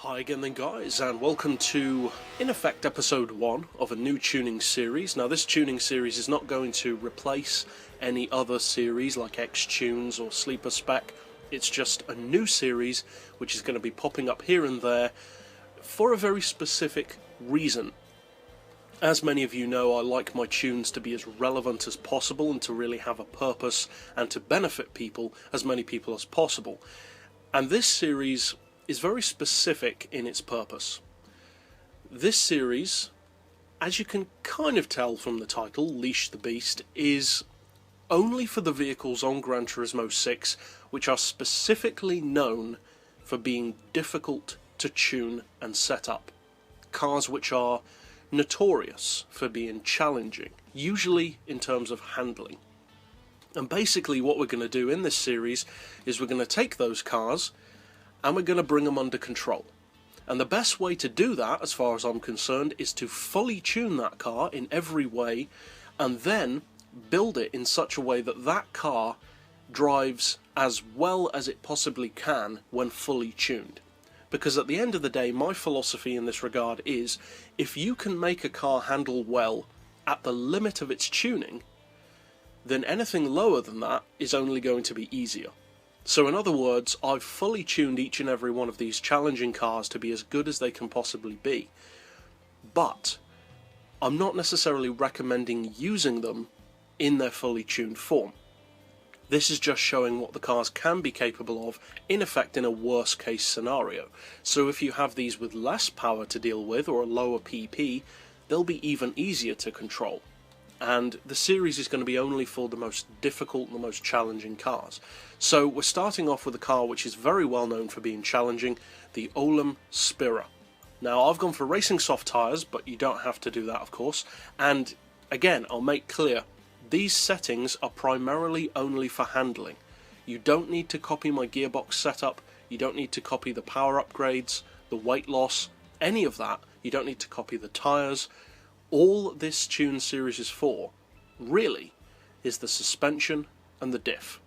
Hi again then guys, and welcome to, in effect, episode 1 of a new tuning series. Now this tuning series is not going to replace any other series like X-Tunes or Sleeper Spec. It's just a new series which is going to be popping up here and there for a very specific reason. As many of you know, I like my tunes to be as relevant as possible and to really have a purpose and to benefit people, as many people as possible. And this series is very specific in its purpose. This series, as you can kind of tell from the title, Leash the Beast, is only for the vehicles on Gran Turismo 6 which are specifically known for being difficult to tune and set up. Cars which are notorious for being challenging, usually in terms of handling. And basically what we're going to do in this series is we're going to take those cars and we're going to bring them under control. And the best way to do that, as far as I'm concerned, is to fully tune that car in every way and then build it in such a way that that car drives as well as it possibly can when fully tuned. Because at the end of the day, my philosophy in this regard is, if you can make a car handle well at the limit of its tuning, then anything lower than that is only going to be easier. So in other words, I've fully tuned each and every one of these challenging cars to be as good as they can possibly be. But I'm not necessarily recommending using them in their fully tuned form. This is just showing what the cars can be capable of, in effect, in a worst case scenario. So if you have these with less power to deal with, or a lower PP, they'll be even easier to control. And the series is going to be only for the most difficult and the most challenging cars. So we're starting off with a car which is very well known for being challenging, the Oullim Spirra. Now I've gone for racing soft tyres, but you don't have to do that of course, and again I'll make clear, these settings are primarily only for handling. You don't need to copy my gearbox setup, you don't need to copy the power upgrades, the weight loss, any of that. You don't need to copy the tyres. All this tune series is for, really, is the suspension and the diff.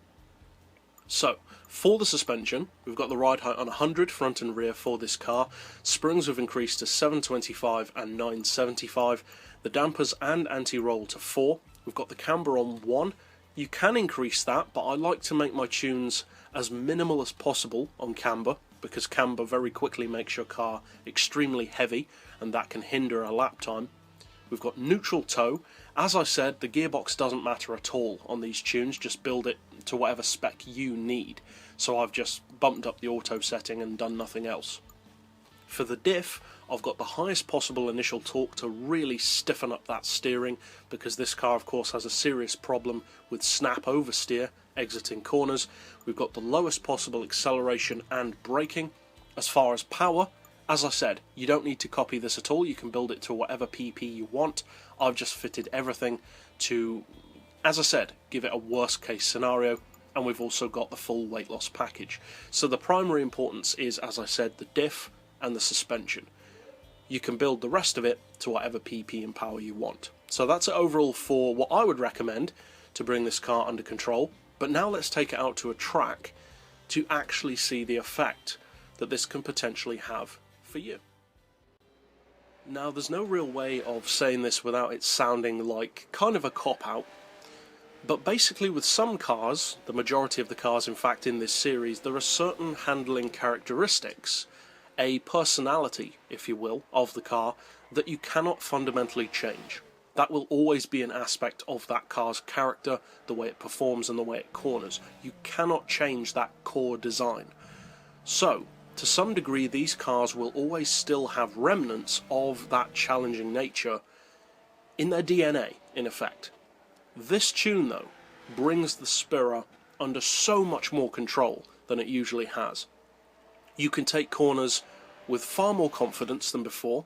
So, for the suspension, we've got the ride height on 100 front and rear for this car. Springs have increased to 725 and 975. The dampers and anti-roll to 4. We've got the camber on 1. You can increase that, but I like to make my tunes as minimal as possible on camber, because camber very quickly makes your car extremely heavy, and that can hinder a lap time. We've got neutral toe. As I said, the gearbox doesn't matter at all on these tunes, just build it to whatever spec you need. So I've just bumped up the auto setting and done nothing else. For the diff, I've got the highest possible initial torque to really stiffen up that steering, because this car of course has a serious problem with snap oversteer exiting corners. We've got the lowest possible acceleration and braking. As far as power, as I said, you don't need to copy this at all, you can build it to whatever PP you want. I've just fitted everything to, as I said, give it a worst case scenario, and we've also got the full weight loss package. So the primary importance is, as I said, the diff and the suspension. You can build the rest of it to whatever PP and power you want. So that's it overall for what I would recommend to bring this car under control. But now let's take it out to a track to actually see the effect that this can potentially have for you. Now there's no real way of saying this without it sounding like kind of a cop-out, but basically with some cars, the majority of the cars in fact in this series, there are certain handling characteristics, a personality if you will, of the car that you cannot fundamentally change. That will always be an aspect of that car's character, the way it performs and the way it corners. You cannot change that core design. So to some degree, these cars will always still have remnants of that challenging nature in their DNA, in effect. This tune, though, brings the Spirra under so much more control than it usually has. You can take corners with far more confidence than before.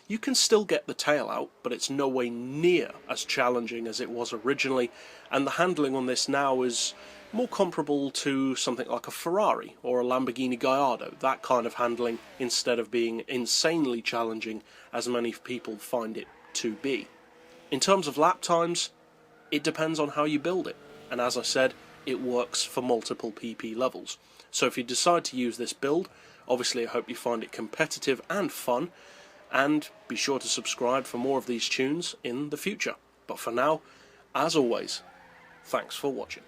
You can still get the tail out, but it's no way near as challenging as it was originally, and the handling on this now is more comparable to something like a Ferrari or a Lamborghini Gallardo, that kind of handling, instead of being insanely challenging as many people find it to be. In terms of lap times, it depends on how you build it, and as I said, it works for multiple PP levels. So if you decide to use this build, Obviously I hope you find it competitive and fun, and be sure to subscribe for more of these tunes in the future. But for now, as always, thanks for watching.